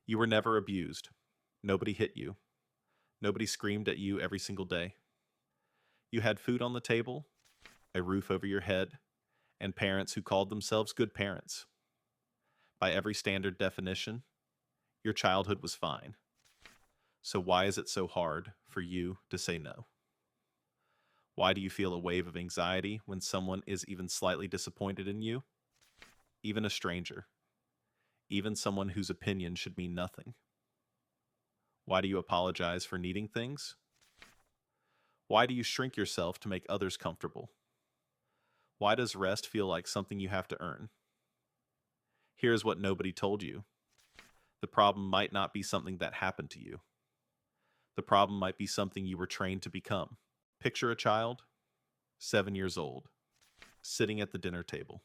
You were never abused. Nobody hit you. Nobody screamed at you every single day. You had food on the table, a roof over your head, and parents who called themselves good parents. By every standard definition, your childhood was fine. So why is it so hard for you to say no? Why do you feel a wave of anxiety when someone is even slightly disappointed in you? Even a stranger. Even someone whose opinion should mean nothing. Why do you apologize for needing things? Why do you shrink yourself to make others comfortable? Why does rest feel like something you have to earn? Here's what nobody told you. The problem might not be something that happened to you. The problem might be something you were trained to become. Picture a child, 7 years old, sitting at the dinner table.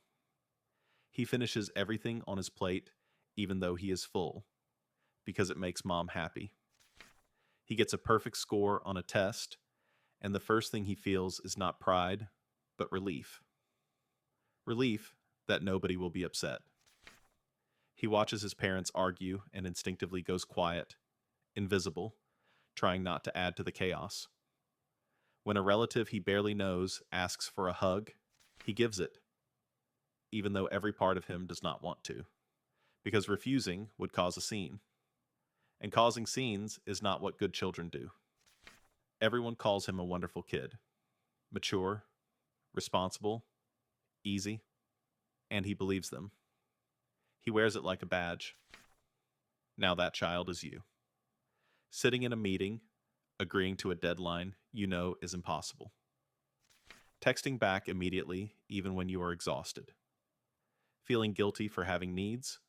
He finishes everything on his plate, even though he is full, because it makes mom happy. He gets a perfect score on a test, and the first thing he feels is not pride, but relief. Relief that nobody will be upset. He watches his parents argue and instinctively goes quiet, invisible, trying not to add to the chaos. When a relative he barely knows asks for a hug, he gives it, even though every part of him does not want to, because refusing would cause a scene. And causing scenes is not what good children do. Everyone calls him a wonderful kid, mature, responsible, easy, and he believes them. He wears it like a badge. Now that child is you. Sitting in a meeting, agreeing to a deadline you know is impossible. Texting back immediately even when you are exhausted. Feeling guilty for having needs.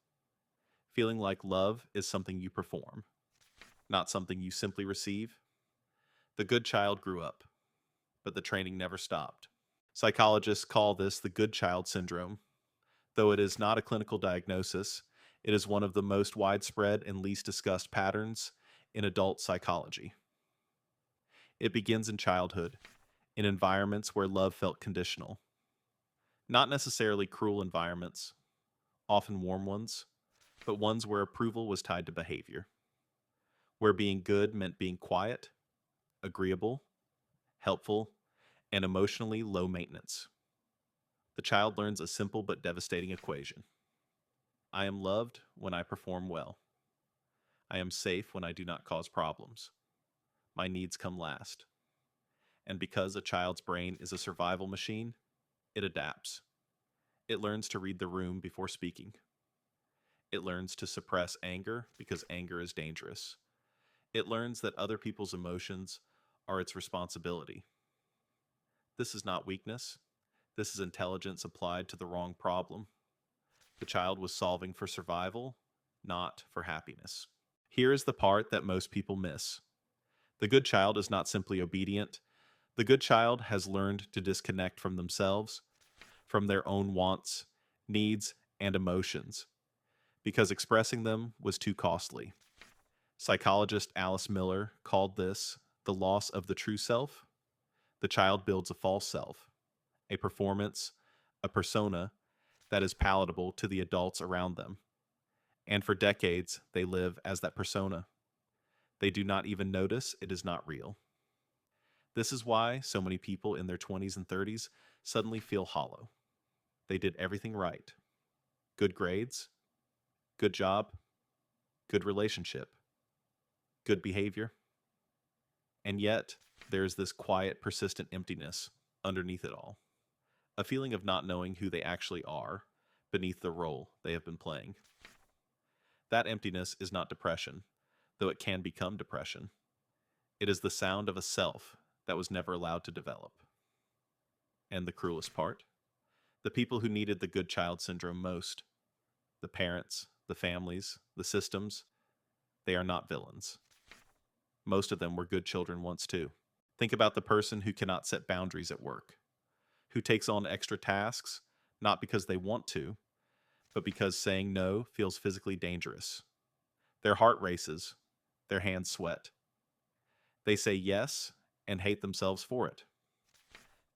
Feeling like love is something you perform, not something you simply receive. The good child grew up, but the training never stopped. Psychologists call this the good child syndrome. Though it is not a clinical diagnosis, it is one of the most widespread and least discussed patterns in adult psychology. It begins in childhood, in environments where love felt conditional. Not necessarily cruel environments, often warm ones, but ones where approval was tied to behavior. Where being good meant being quiet, agreeable, helpful, and emotionally low maintenance. The child learns a simple but devastating equation. I am loved when I perform well. I am safe when I do not cause problems. My needs come last. And because a child's brain is a survival machine, it adapts. It learns to read the room before speaking. It learns to suppress anger because anger is dangerous. It learns that other people's emotions are its responsibility. This is not weakness. This is intelligence applied to the wrong problem. The child was solving for survival, not for happiness. Here is the part that most people miss. The good child is not simply obedient. The good child has learned to disconnect from themselves, from their own wants, needs, and emotions, because expressing them was too costly. Psychologist Alice Miller called this the loss of the true self. The child builds a false self, a performance, a persona that is palatable to the adults around them. And for decades, they live as that persona. They do not even notice it is not real. This is why so many people in their 20s and 30s suddenly feel hollow. They did everything right. Good grades, good job, good relationship, good behavior. And yet, there's this quiet, persistent emptiness underneath it all. A feeling of not knowing who they actually are beneath the role they have been playing. That emptiness is not depression, though it can become depression. It is the sound of a self that was never allowed to develop. And the cruelest part? The people who needed the good child syndrome most, the parents, the families, the systems, they are not villains. Most of them were good children once too. Think about the person who cannot set boundaries at work, who takes on extra tasks, not because they want to, but because saying no feels physically dangerous. Their heart races, their hands sweat. They say yes and hate themselves for it.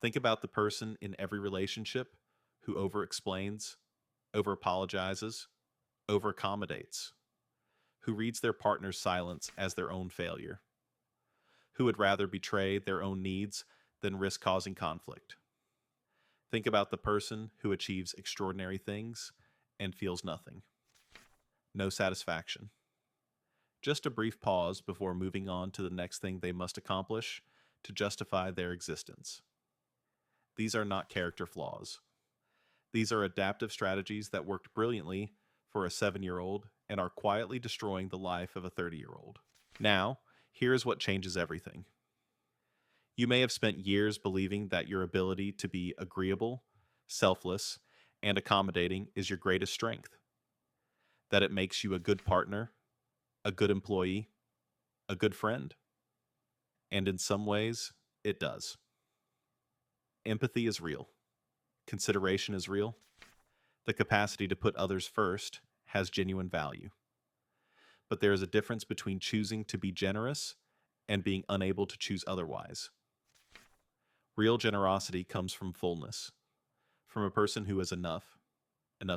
Think about the person in every relationship who over-explains, over-apologizes, over-accommodates, who reads their partner's silence as their own failure, who would rather betray their own needs than risk causing conflict. Think about the person who achieves extraordinary things and feels nothing. No satisfaction. Just a brief pause before moving on to the next thing they must accomplish to justify their existence. These are not character flaws. These are adaptive strategies that worked brilliantly for a 7-year-old and are quietly destroying the life of a 30-year-old. Now, here is what changes everything. You may have spent years believing that your ability to be agreeable, selfless, and accommodating is your greatest strength, that it makes you a good partner, a good employee, a good friend. And in some ways, it does. Empathy is real. Consideration is real. The capacity to put others first has genuine value. But there is a difference between choosing to be generous and being unable to choose otherwise. Real generosity comes from fullness, from a person who has enough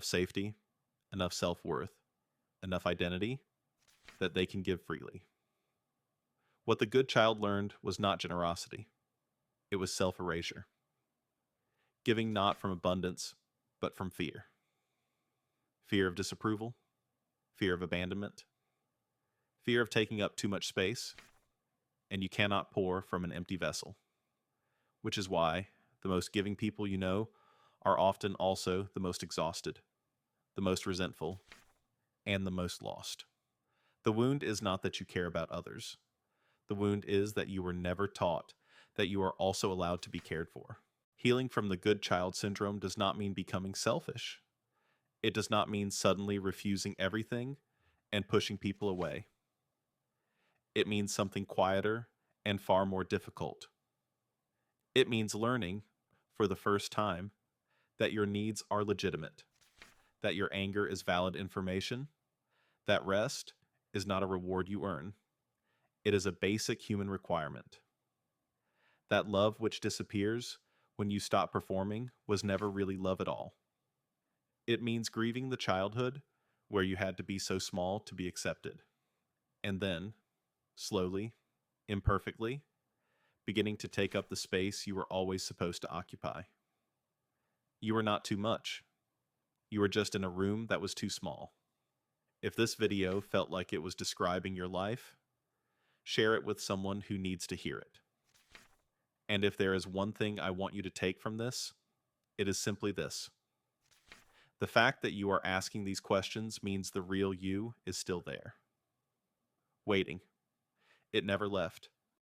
safety, enough self-worth, enough identity that they can give freely. What the good child learned was not generosity. It was self-erasure. Giving not from abundance, but from fear. Fear of disapproval, fear of abandonment, fear of taking up too much space, and you cannot pour from an empty vessel. Which is why the most giving people you know are often also the most exhausted, the most resentful, and the most lost. The wound is not that you care about others. The wound is that you were never taught that you are also allowed to be cared for. Healing from the good child syndrome does not mean becoming selfish. It does not mean suddenly refusing everything and pushing people away. It means something quieter and far more difficult. It means learning, for the first time, that your needs are legitimate, that your anger is valid information, that rest is not a reward you earn. It is a basic human requirement. That love which disappears when you stop performing was never really love at all. It means grieving the childhood where you had to be so small to be accepted, and then, slowly, imperfectly, beginning to take up the space you were always supposed to occupy. You were not too much. You were just in a room that was too small. If this video felt like it was describing your life, share it with someone who needs to hear it. And if there is one thing I want you to take from this, it is simply this. The fact that you are asking these questions means the real you is still there. Waiting. It never left.